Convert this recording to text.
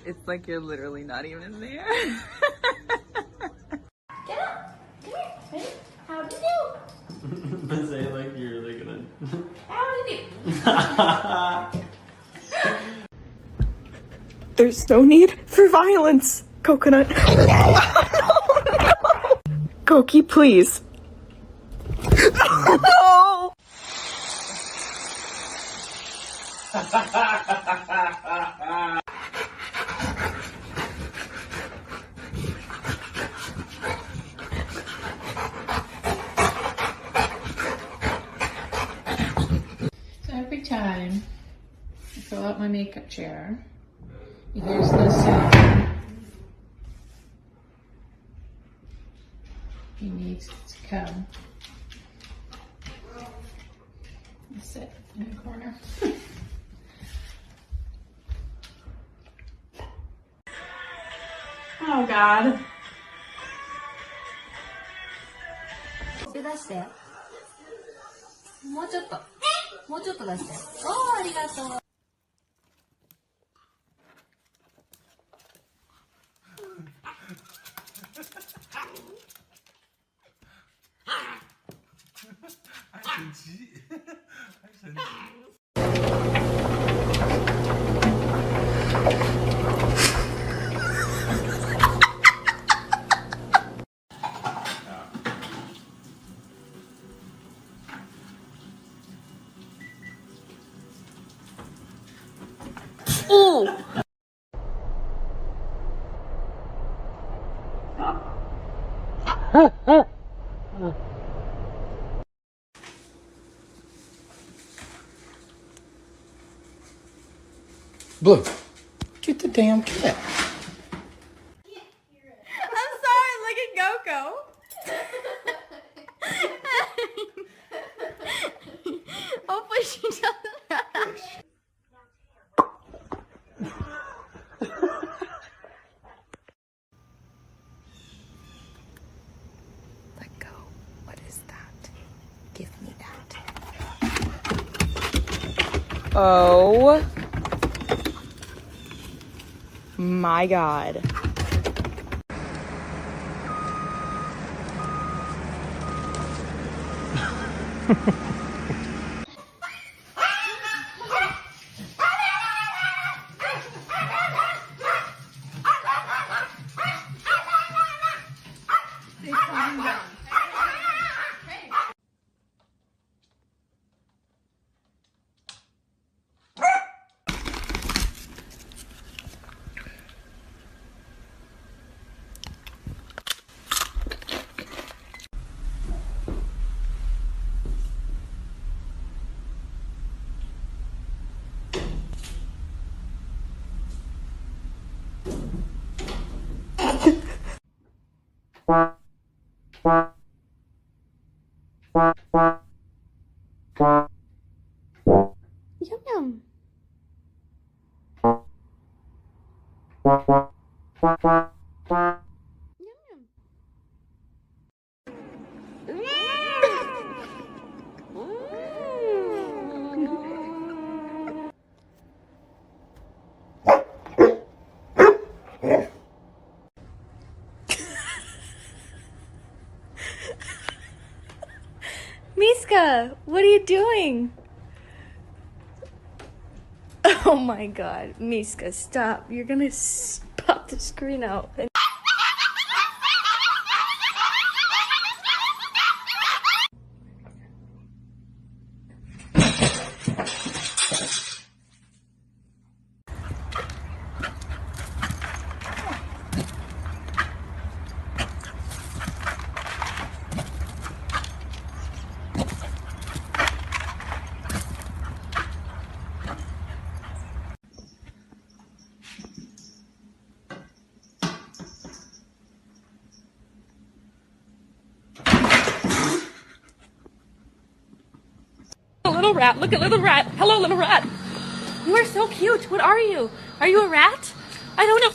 It's like you're literally not even there. Get up! Come here! Ready? How do you do? But say it like you're really gonna. How do you do? There's no need for violence, Coconut. Cokie, please. No! So every time I fill out my makeup chair, here's this sound. He needs to come and sit in the corner. Oh God. 出して。もうちょっと。もうちょっと出して。おー、ありがとう。Blue, get the damn cat. I'm sorry, look at Coco. Hopefully she doesn't. Let go. What is that? Give me that. Oh my God. Yum yum. Miska, what are you doing? Oh my God, Miska, stop. You're gonna pop the screen out. Little rat, look at little rat. Hello, little rat. You are so cute. What are you? Are you a rat? I don't know.